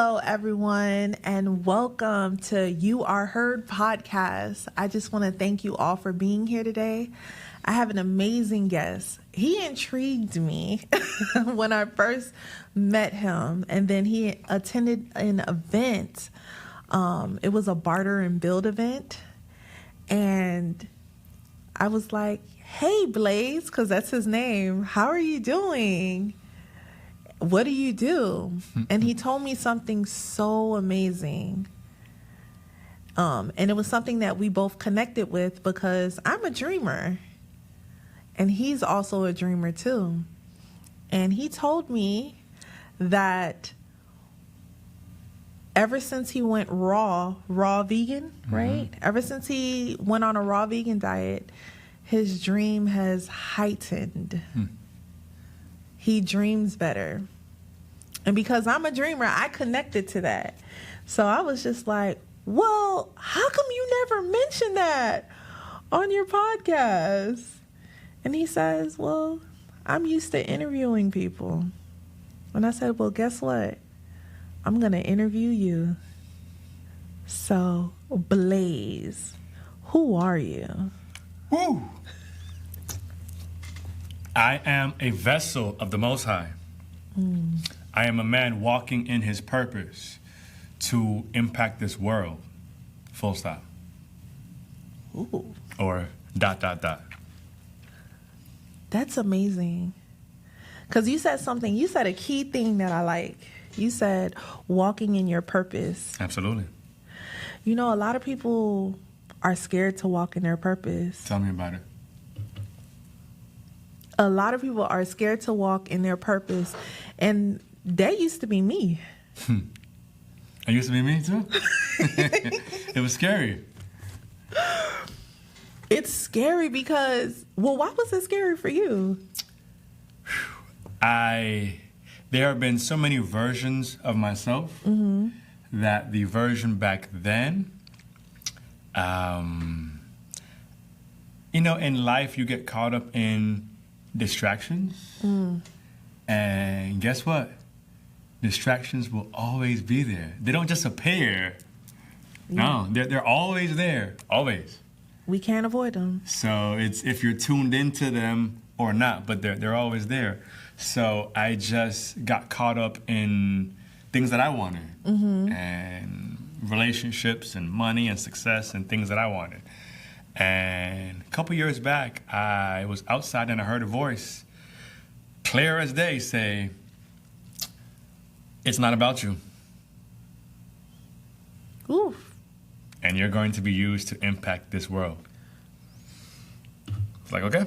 Hello, everyone, and welcome to You Are Heard podcast. I just want to thank you all for being here today. I have an amazing guest. He intrigued me when I first met him, and then he attended an event. It was a barter and build event, and I was like, hey, Blaze, because that's his name. How are you doing? What do you do? And he told me something so amazing. And it was something that we both connected with because I'm a dreamer. And he's also a dreamer too. And he told me that ever since he went raw vegan, right? Ever since he went on a raw vegan diet, his dream has heightened. He dreams better. And because I'm a dreamer, I connected to that. So I was just like, well, how come you never mentioned that on your podcast? And he says, well, I'm used to interviewing people. And I said, well, guess what? I'm going to interview you. So, Blaze, who are you? Woo! I am a vessel of the Most High. I am a man walking in his purpose to impact this world. Full stop. Ooh. Or ... That's amazing. Because you said a key thing that I like. You said walking in your purpose. Absolutely. You know, a lot of people are scared to walk in their purpose. Tell me about it. A lot of people are scared to walk in their purpose. And that used to be me. It used to be me too. It was scary. It's scary because, well, why was it scary for you? There have been so many versions of myself that the version back then, in life you get caught up in distractions. And guess what? Distractions will always be there. They don't just appear. No, they're always there. Always. We can't avoid them. So it's if you're tuned into them or not, but they're always there. So I just got caught up in things that I wanted. And relationships and money and success and things that I wanted. And a couple years back, I was outside and I heard a voice, clear as day, say, it's not about you. Oof. And you're going to be used to impact this world. It's like, okay,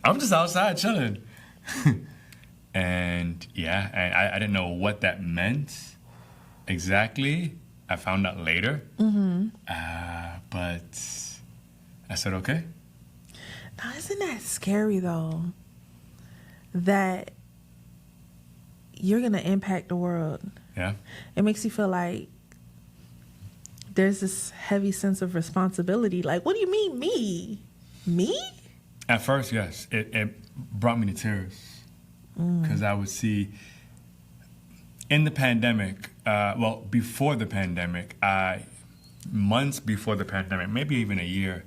I'm just outside chilling. And I didn't know what that meant exactly. I found out later. But I said, okay. Now, isn't that scary, though? That you're going to impact the world. Yeah. It makes you feel like there's this heavy sense of responsibility. Like, what do you mean, me? Me? At first, yes. It brought me to tears. Because I would see in the pandemic, before the pandemic, months before the pandemic, maybe even a year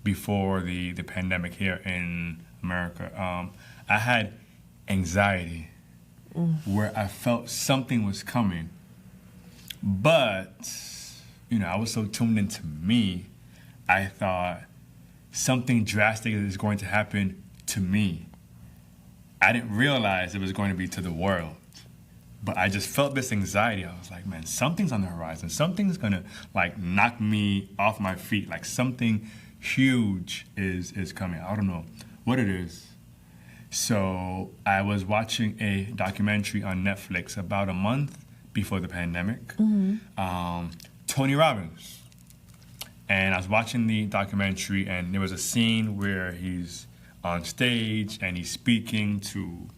before the pandemic here in America, I had anxiety where I felt something was coming. But, I was so tuned into me, I thought something drastic is going to happen to me. I didn't realize it was going to be to the world. But I just felt this anxiety. I was like, man, something's on the horizon. Something's going to, knock me off my feet. Like, something huge is coming. I don't know what it is. So I was watching a documentary on Netflix about a month before the pandemic. Tony Robbins. And I was watching the documentary, and there was a scene where he's on stage and he's speaking to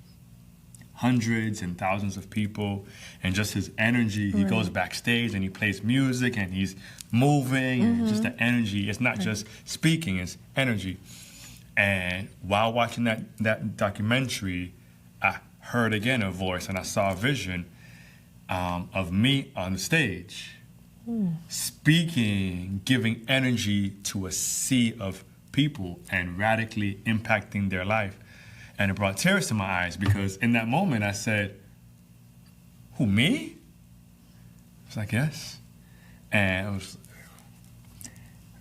hundreds and thousands of people, and just his energy. He goes backstage and he plays music and he's moving, and just the energy. It's not just speaking, it's energy. And while watching that documentary, I heard again a voice and I saw a vision. of me on the stage, speaking, giving energy to a sea of people and radically impacting their life. And it brought tears to my eyes because in that moment I said, who, me? I was like, yes. And I was,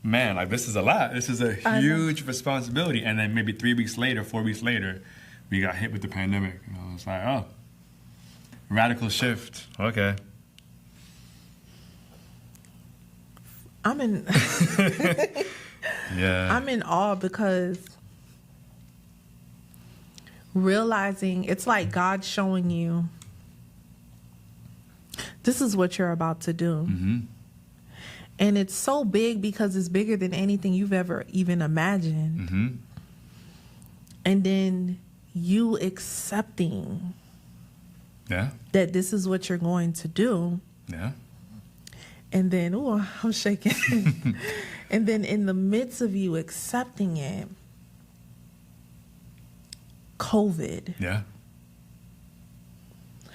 man, like, this is a lot. This is a huge responsibility. And then maybe 3 weeks later, 4 weeks later, we got hit with the pandemic. And I was like, oh, radical shift. Okay. I'm in Yeah. I'm in awe because realizing it's like God showing you this is what you're about to do. Mm-hmm. And it's so big because it's bigger than anything you've ever even imagined. Mm-hmm. And then you accepting that this is what you're going to do. Yeah. And then, ooh, I'm shaking. And then in the midst of you accepting it, COVID. Yeah.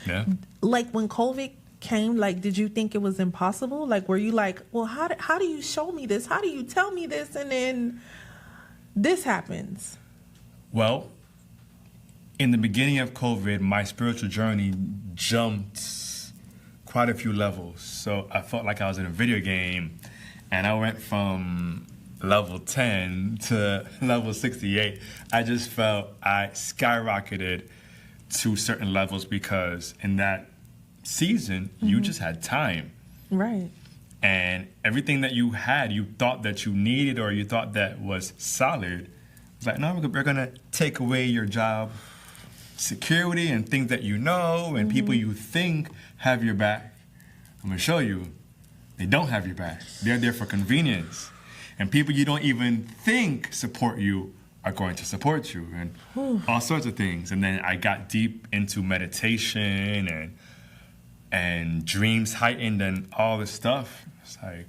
Yeah. Like when COVID came, like, did you think it was impossible? Like, were you like, well, how do you show me this? How do you tell me this? And then this happens. Well, in the beginning of COVID, my spiritual journey jumped quite a few levels. So I felt like I was in a video game, and I went from level 10 to level 68. I just felt I skyrocketed to certain levels because in that season, you just had time. Right. And everything that you had, you thought that you needed or you thought that was solid. It's like, no, we're going to take away your job security and things that you know and people you think have your back. I'm going to show you, they don't have your back. They're there for convenience. And people you don't even think support you are going to support you and all sorts of things. And then I got deep into meditation and dreams heightened and all this stuff. It's like,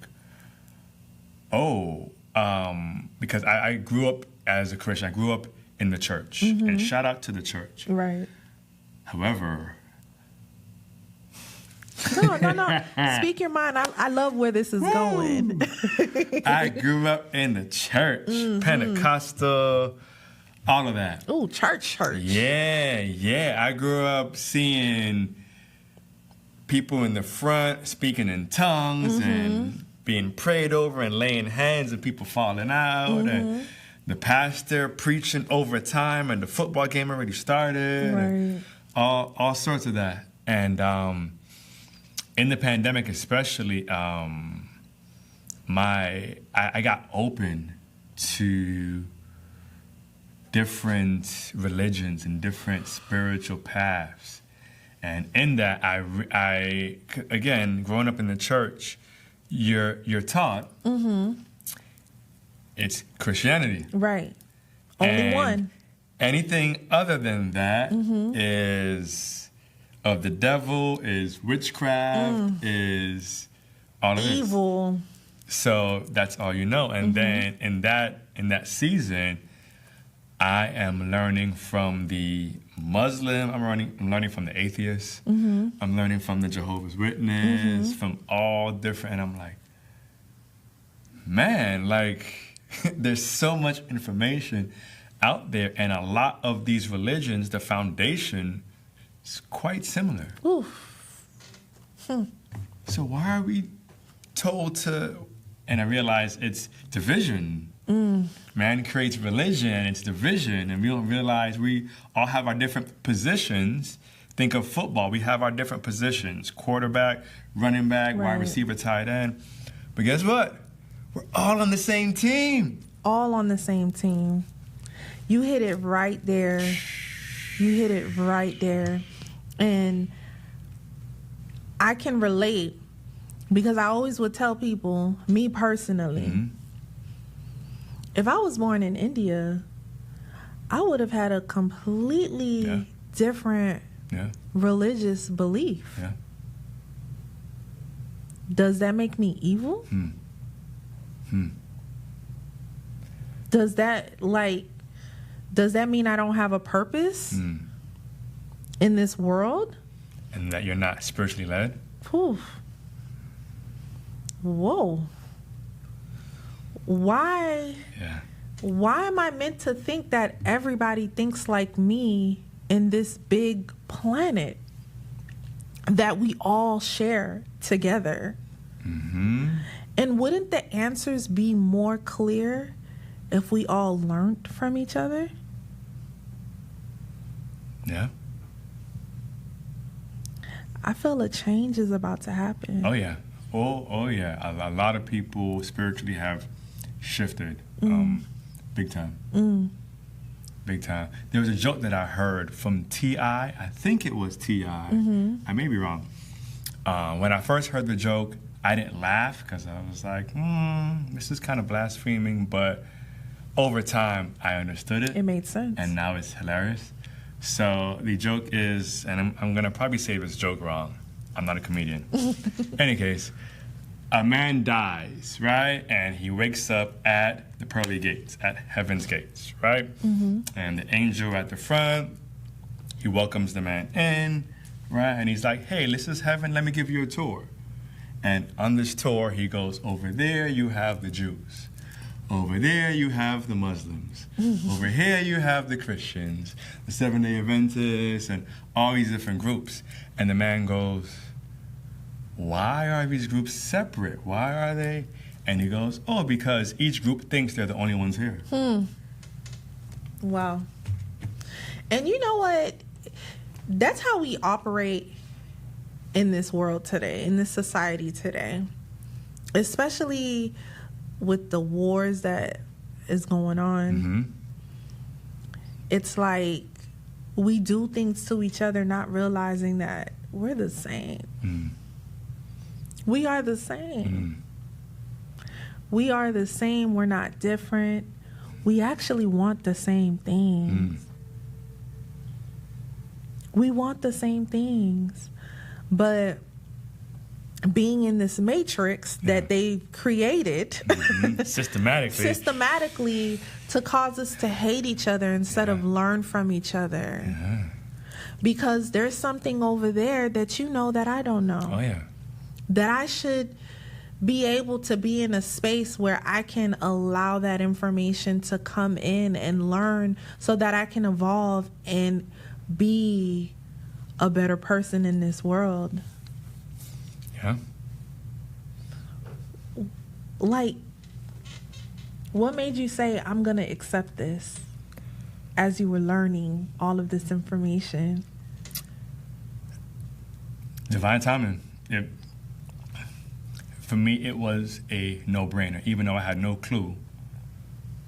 because I grew up as a Christian. I grew up in the church. And shout out to the church. Right. However, No. Speak your mind. I love where this is going. I grew up in the church, Pentecostal, all of that. Oh, church. Yeah. I grew up seeing people in the front speaking in tongues and being prayed over and laying hands and people falling out and the pastor preaching over time and the football game already started. Right. And all sorts of that. And in the pandemic especially, I got open to different religions and different spiritual paths. And in that, I again, growing up in the church, you're taught it's Christianity. Right. Only one. Anything other than that is of the devil, is witchcraft, is all of this. Evil. So that's all you know. And then in that season, I am learning from the Muslim. I'm learning from the atheist. I'm learning from the Jehovah's Witness, from all different. And I'm like, man, like there's so much information out there, and a lot of these religions, the foundation is quite similar. So why are we told to? And I realize it's division. Man creates religion, it's division, and we don't realize we all have our different positions. Think of football, we have our different positions: quarterback, running back, wide receiver, tight end. But guess what? We're all on the same team. All on the same team. You hit it right there. And I can relate because I always would tell people, me personally, if I was born in India, I would have had a completely different religious belief. Yeah. Does that make me evil? Does that mean I don't have a purpose in this world? and that you're not spiritually led? Whew. Whoa. Why? Yeah. Why am I meant to think that everybody thinks like me in this big planet that we all share together? Mm-hmm. And wouldn't the answers be more clear if we all learned from each other? Yeah. I feel a change is about to happen. Oh, yeah. Oh, yeah. A lot of people spiritually have shifted big time. Big time. There was a joke that I heard from T.I. I think it was T.I. I may be wrong. When I first heard the joke, I didn't laugh because I was like, this is kind of blaspheming. But over time, I understood it. It made sense. And now it's hilarious. So the joke is, and I'm going to probably say this joke wrong. I'm not a comedian. Any case, a man dies, right? And he wakes up at the pearly gates, at heaven's gates, right? And the angel at the front, he welcomes the man in, right? And he's like, hey, this is heaven. Let me give you a tour. And on this tour, he goes, over there, you have the Jews. Over there, you have the Muslims. Over here, you have the Christians, the Seventh-day Adventists, and all these different groups. And the man goes, why are these groups separate? Why are they? And he goes, oh, because each group thinks they're the only ones here. Wow. And you know what? That's how we operate in this world today, in this society today, especially with the wars that is going on. It's like we do things to each other not realizing that we're the same. We are the same. We are the same. We're not different. We actually want the same things. We want the same things. But being in this matrix that they've created systematically to cause us to hate each other instead of learn from each other. Because there's something over there that you know that I don't know. Oh, yeah. That I should be able to be in a space where I can allow that information to come in and learn so that I can evolve and be a better person in this world. Yeah. Like, what made you say, I'm going to accept this as you were learning all of this information? Divine timing. For me, it was a no-brainer, even though I had no clue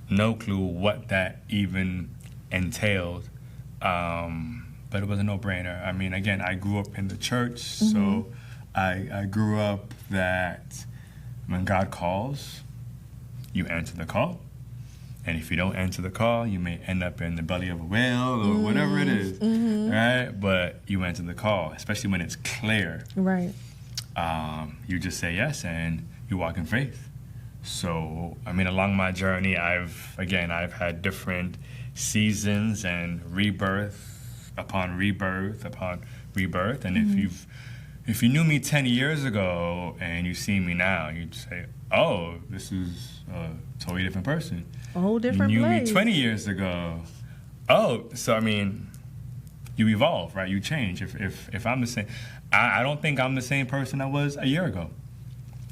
what that even entailed. But it was a no-brainer. I mean, again, I grew up in the church, so I grew up that when God calls, you answer the call. And if you don't answer the call, you may end up in the belly of a whale or whatever it is, right? But you answer the call, especially when it's clear. Right. You just say yes and you walk in faith. So, I mean, along my journey, I've had different seasons and rebirth upon rebirth upon rebirth. And if you knew me 10 years ago and you see me now, you'd say, oh, this is a totally different person. A whole different You knew place. me 20 years ago. Oh, so I mean, you evolve, right? You change. If I'm the same, I don't think I'm the same person I was a year ago.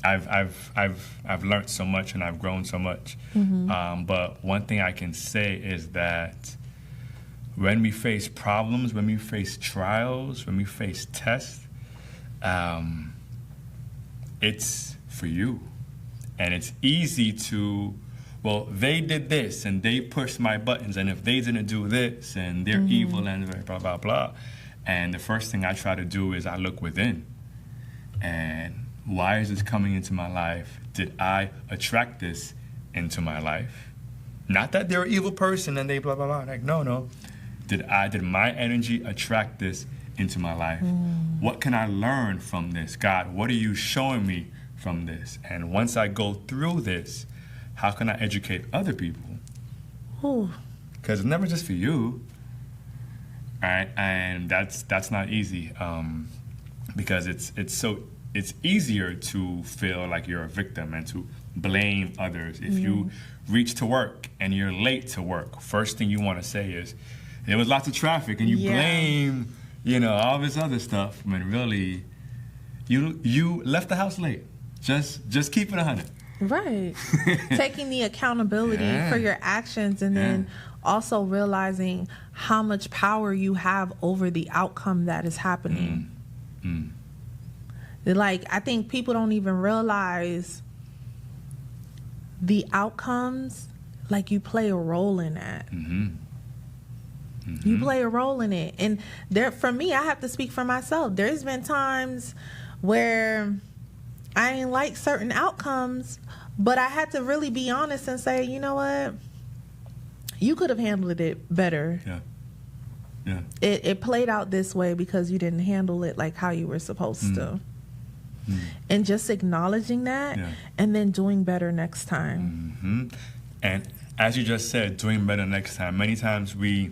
I've learned so much and I've grown so much. But one thing I can say is that when we face problems, when we face trials, when we face tests, it's for you. And it's easy to, well, they did this and they pushed my buttons, and if they didn't do this and they're evil and blah, blah, blah. And the first thing I try to do is I look within. And why is this coming into my life? Did I attract this into my life? Not that they're an evil person and they blah, blah, blah. Like, no. Did my energy attract this into my life? What can I learn from this? God, what are you showing me from this? And once I go through this, how can I educate other people? Because it's never just for you, right? And that's not easy. because it's easier to feel like you're a victim and to blame others. If you reach to work and you're late to work, first thing you want to say is, there was lots of traffic, and you blame, all this other stuff, when really, you left the house late. Just keep it 100. Right. Taking the accountability for your actions, and then also realizing how much power you have over the outcome that is happening. Like, I think people don't even realize the outcomes, like, you play a role in that. You play a role in it. And for me, I have to speak for myself. There's been times where I ain't like certain outcomes, but I had to really be honest and say, you know what? You could have handled it better. Yeah. It played out this way because you didn't handle it like how you were supposed to. And just acknowledging that and then doing better next time. And as you just said, doing better next time. Many times we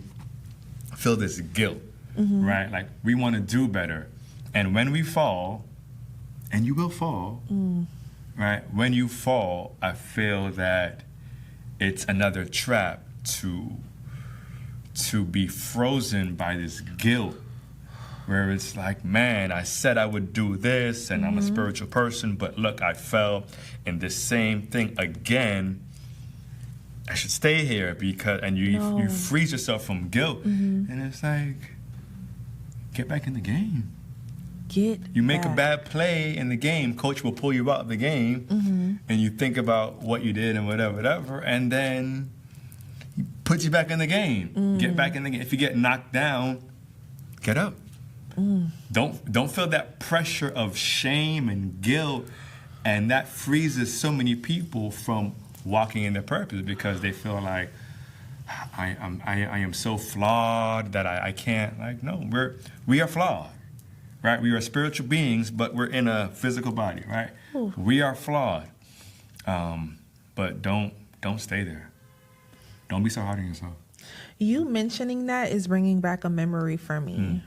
feel this guilt, right? Like, we want to do better. And when we fall, and you will fall, right? When you fall, I feel that it's another trap to be frozen by this guilt, where it's like, man, I said I would do this, and I'm a spiritual person, but look, I fell in this same thing again. I should stay here and you freeze yourself from guilt, and it's like, get back in the game. You make a bad play in the game, coach will pull you out of the game, and you think about what you did and whatever, and then he puts you back in the game. Get back in the game. If you get knocked down, get up. Don't feel that pressure of shame and guilt, and that freezes so many people from walking in their purpose, because they feel like, I am so flawed that I can't. Like, no, we are flawed. Right? We are spiritual beings, but we're in a physical body, right? Ooh. We are flawed. But don't stay there. Don't be so hard on yourself. You mentioning that is bringing back a memory for me.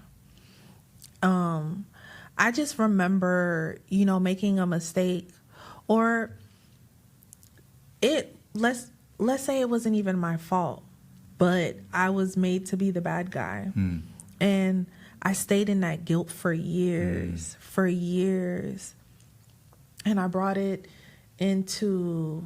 I just remember, making a mistake, or let's say it wasn't even my fault, but I was made to be the bad guy. And I stayed in that guilt for years. And I brought it into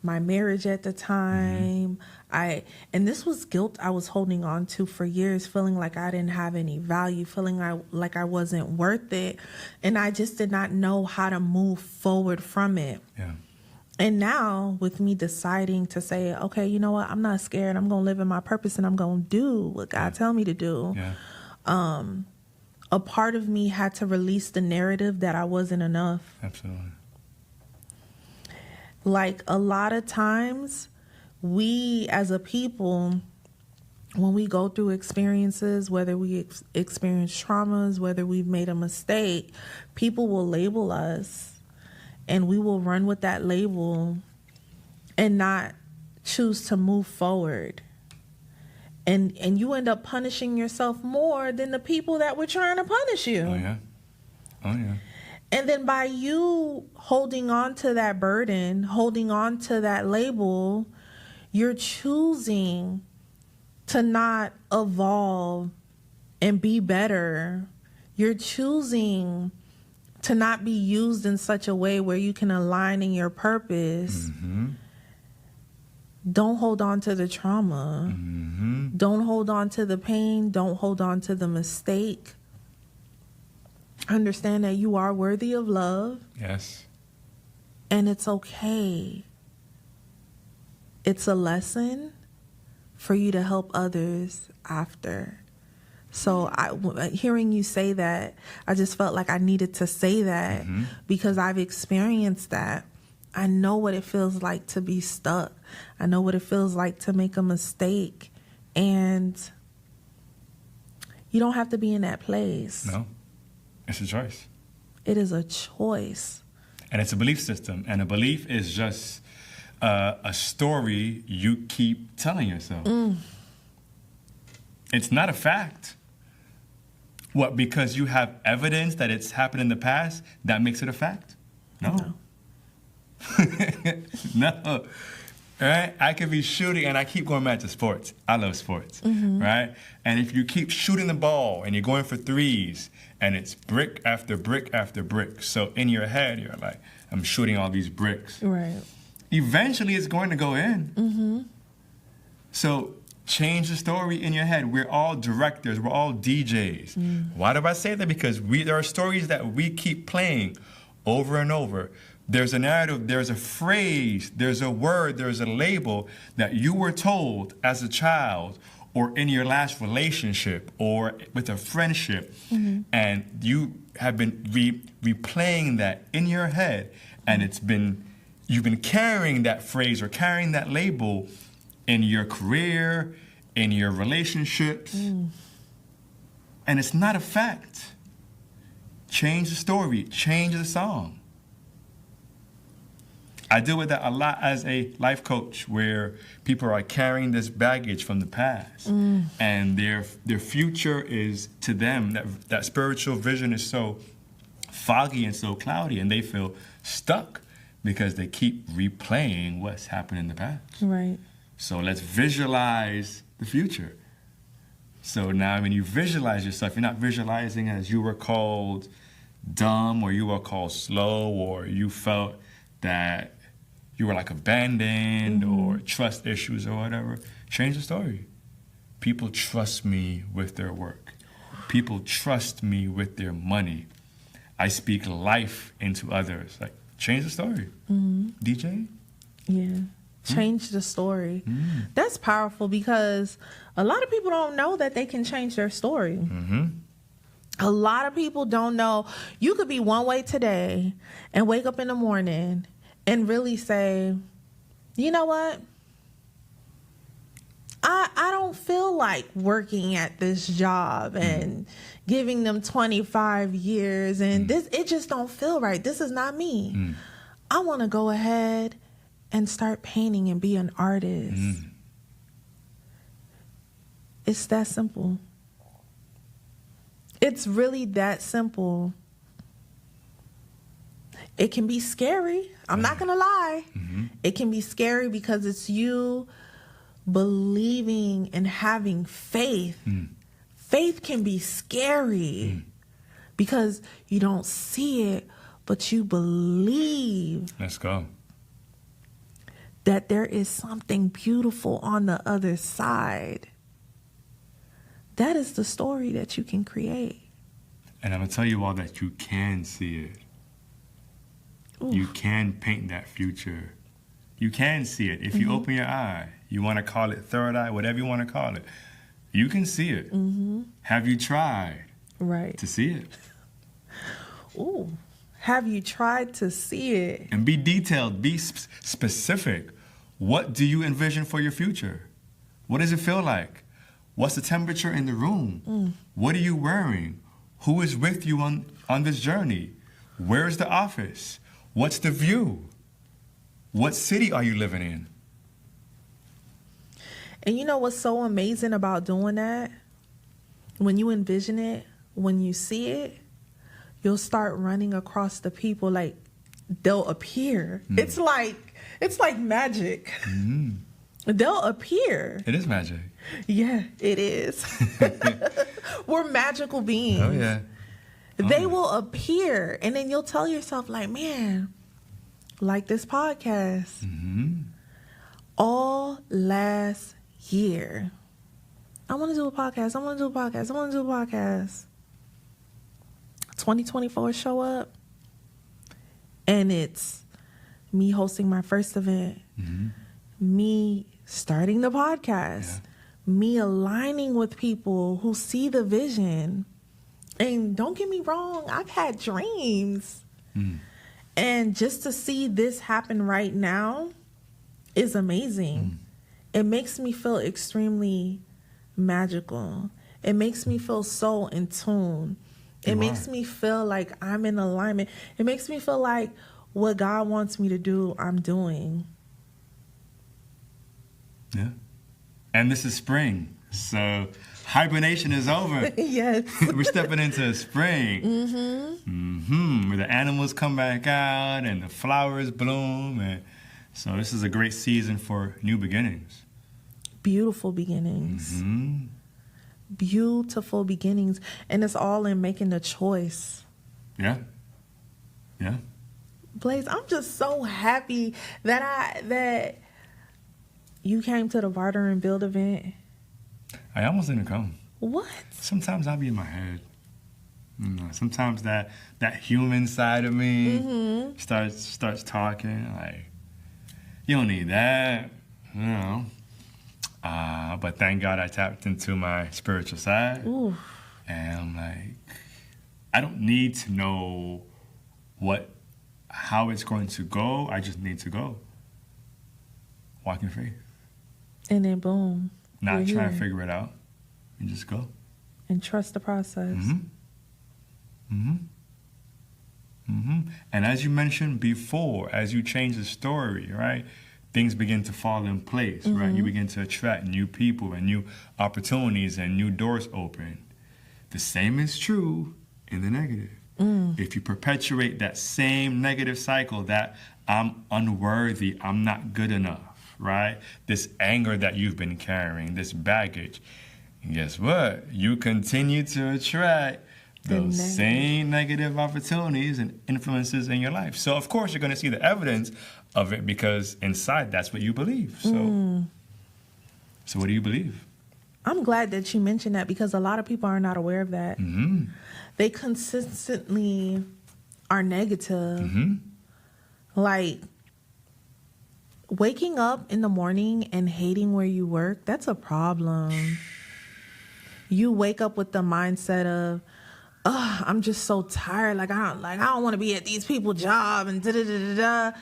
my marriage at the time. And this was guilt I was holding on to for years, feeling like I didn't have any value, feeling like I wasn't worth it. And I just did not know how to move forward from it. Yeah. And now, with me deciding to say, okay, you know what? I'm not scared. I'm going to live in my purpose, and I'm going to do what God tell me to do. Yeah. A part of me had to release the narrative that I wasn't enough. Absolutely. Like, a lot of times, we as a people, when we go through experiences, whether we experience traumas, whether we've made a mistake, people will label us, and we will run with that label and not choose to move forward. And you end up punishing yourself more than the people that were trying to punish you. Oh, yeah. And then by you holding on to that burden, holding on to that label, you're choosing to not evolve and be better. You're choosing to not be used in such a way where you can align in your purpose. Don't hold on to the trauma. Don't hold on to the pain. Don't hold on to the mistake. Understand that you are worthy of love. Yes. And it's okay. It's a lesson for you to help others after. So hearing you say that, I just felt like I needed to say that because I've experienced that. I know what it feels like to be stuck. I know what it feels like to make a mistake. And you don't have to be in that place. No, it's a choice. It is a choice. And it's a belief system. And a belief is just a story you keep telling yourself. It's not a fact. What, because you have evidence that it's happened in the past, that makes it a fact? No. No. Right? I could be shooting, and I keep going back to sports. I love sports, right? And if you keep shooting the ball and you're going for threes, and it's brick after brick after brick, so in your head, you're like, I'm shooting all these bricks. Right. Eventually, it's going to go in. So change the story in your head. We're all directors. We're all DJs. Why do I say that? Because there are stories that we keep playing over and over. There's a narrative, there's a phrase, there's a word, there's a label that you were told as a child or in your last relationship or with a friendship, and you have been replaying that in your head, and you've been carrying that phrase or carrying that label in your career, in your relationships, and it's not a fact. Change the story, change the song. I deal with that a lot as a life coach, where people are carrying this baggage from the past, and their future is, to them, that spiritual vision is so foggy and so cloudy, and they feel stuck because they keep replaying what's happened in the past. Right. So let's visualize the future. So now when you visualize yourself, you're not visualizing as you were called dumb, or you were called slow, or you felt that you were like abandoned, or trust issues or whatever. Change the story. People trust me with their work. People trust me with their money. I speak life into others. Like, change the story. DJ? Yeah. Change the story. That's powerful, because a lot of people don't know that they can change their story. A lot of people don't know. You could be one way today and wake up in the morning and really say, you know what? I don't feel like working at this job and giving them 25 years, and it just don't feel right. This is not me. I want to go ahead and start painting and be an artist. It's that simple. It's really that simple. It can be scary. I'm not going to lie. It can be scary because it's you believing and having faith. Faith can be scary because you don't see it, but you believe. Let's go. That there is something beautiful on the other side. That is the story that you can create. And I'm going to tell you all that you can see it. Oof. You can paint that future. You can see it. If you open your eye, you want to call it third eye, whatever you want to call it, you can see it. Have you tried to see it? Ooh. Have you tried to see it? And be detailed, be specific. What do you envision for your future? What does it feel like? What's the temperature in the room? What are you wearing? Who is with you on this journey? Where's the office? What's the view? What city are you living in? And you know what's so amazing about doing that? When you envision it, when you see it, you'll start running across the people, like they'll appear. It's like magic. They'll appear. It is magic. Yeah, it is. We're magical beings. Oh, yeah. They will appear, and then you'll tell yourself, like, man, like this podcast. All last year, I want to do a podcast. I want to do a podcast. I want to do a podcast. 2024 show up, and it's me hosting my first event, me starting the podcast, me aligning with people who see the vision. And don't get me wrong, I've had dreams. And just to see this happen right now is amazing. It makes me feel extremely magical. It makes me feel so in tune. It makes me feel like I'm in alignment. It makes me feel like what God wants me to do, I'm doing. Yeah. And this is spring. So hibernation is over. Yes. We're stepping into spring. Where the animals come back out and the flowers bloom. And so this is a great season for new beginnings. Beautiful beginnings. Beautiful beginnings. And it's all in making the choice. Yeah. Yeah. Blaze, I'm just so happy that you came to the Barter and Build event. I almost didn't come. What? Sometimes I'll be in my head. Sometimes that human side of me starts talking like, you don't need that, but thank God I tapped into my spiritual side. Ooh. And I'm like, I don't need to know how it's going to go. I just need to go. Walk in faith. And then boom. Not try to figure it out. And just go. And trust the process. And as you mentioned before, as you change the story, right, things begin to fall in place, right? You begin to attract new people and new opportunities and new doors open. The same is true in the negative. If you perpetuate that same negative cycle that I'm unworthy, I'm not good enough, right? This anger that you've been carrying, this baggage, and guess what? You continue to attract those same negative opportunities and influences in your life. So, of course, you're going to see the evidence of it because inside, that's what you believe. So what do you believe? I'm glad that you mentioned that because a lot of people are not aware of that. They consistently are negative. Like, waking up in the morning and hating where you work, that's a problem. You wake up with the mindset of, oh, I'm just so tired. I don't want to be at these people's job and da-da-da-da-da.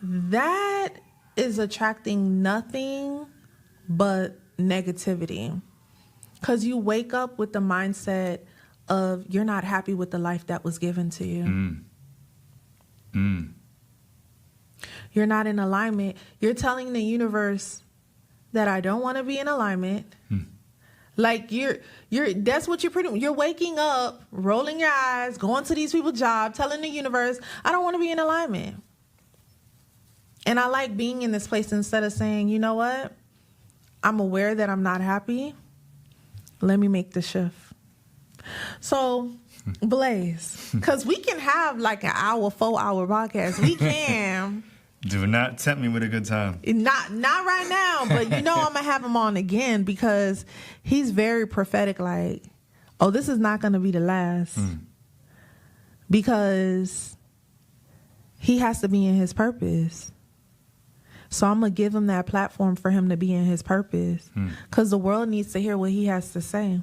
That is attracting nothing but negativity. Because you wake up with the mindset of you're not happy with the life that was given to you. You're not in alignment. You're telling the universe that I don't want to be in alignment. Like that's what you're waking up, rolling your eyes, going to these people's jobs, telling the universe, I don't want to be in alignment. And I like being in this place instead of saying, you know what? I'm aware that I'm not happy. Let me make the shift. So, Blaze, because we can have like an hour, 4-hour podcast. We can. Do not tempt me with a good time. Not right now, but I'm going to have him on again because he's very prophetic. Like, oh, this is not going to be the last. Because he has to be in his purpose. So I'm going to give him that platform for him to be in his purpose. Because the world needs to hear what he has to say.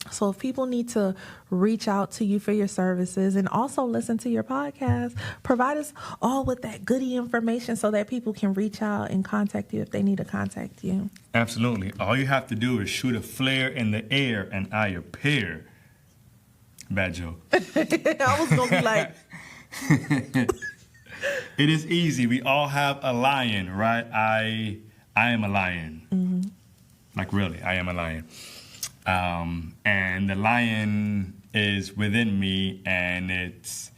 So if people need to reach out to you for your services and also listen to your podcast, provide us all with that goody information so that people can reach out and contact you if they need to contact you. Absolutely. All you have to do is shoot a flare in the air and I appear. Bad joke. I was going to be like... It is easy. We all have a lion, right? I am a lion. Like really, I am a lion. And the lion is within me, and it's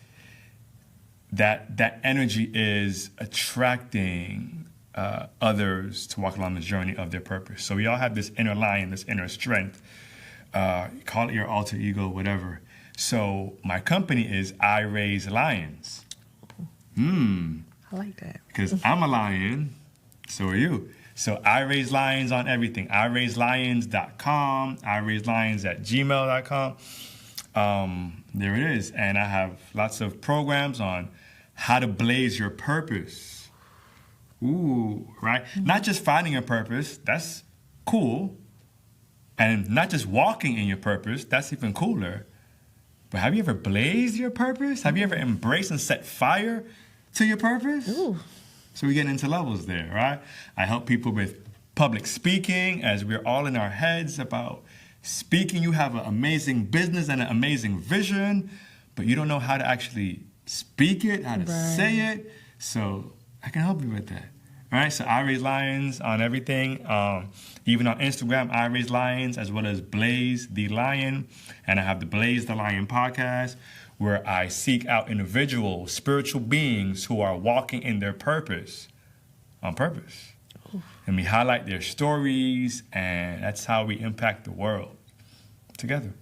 that energy is attracting others to walk along the journey of their purpose. So we all have this inner lion, this inner strength. Call it your alter ego, whatever. So my company is I Raise Lions. I like that. Because I'm a lion, so are you. So I Raise Lions on everything. IRaiseLions.com, IRaiseLions@gmail.com. There it is. And I have lots of programs on how to blaze your purpose. Ooh, right? Not just finding your purpose, that's cool. And not just walking in your purpose, that's even cooler. But have you ever blazed your purpose? Have you ever embraced and set fire to your purpose? Ooh. So we're getting into levels there, right? I help people with public speaking as we're all in our heads about speaking. You have an amazing business and an amazing vision, but you don't know how to actually speak it, how to say it. So I can help you with that. All right, so I Raise Lions on everything. Even on Instagram, I Raise Lions, as well as Blaze the Lion. And I have the Blaze the Lion podcast, where I seek out individuals, spiritual beings who are walking in their purpose, on purpose. Oof. And we highlight their stories, and that's how we impact the world together.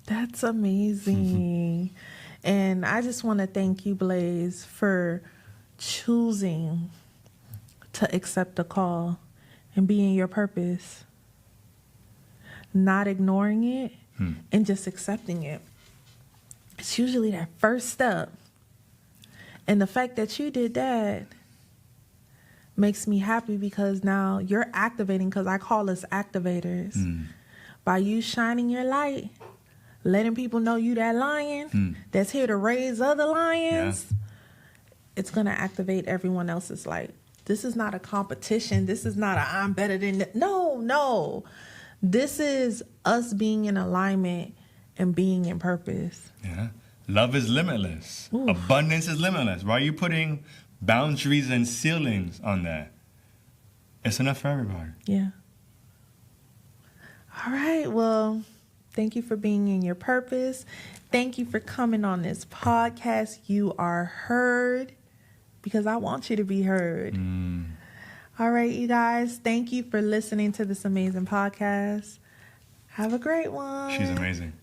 That's amazing. And I just want to thank you, Blaze, for choosing to accept the call and be in your purpose, not ignoring it and just accepting it. It's usually that first step. And the fact that you did that makes me happy, because now you're activating, because I call us activators. By you shining your light, letting people know you that lion that's here to raise other lions. Yeah. It's going to activate everyone else's light. This is not a competition. This is not a I'm better than no. This is us being in alignment and being in purpose. Yeah. Love is limitless. Oof. Abundance is limitless. Why are you putting boundaries and ceilings on that? It's enough for everybody. Yeah. All right. Well, thank you for being in your purpose. Thank you for coming on this podcast. You are heard, because I want you to be heard. All right, you guys. Thank you for listening to this amazing podcast. Have a great one. She's amazing.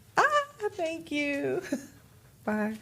Thank you. Bye.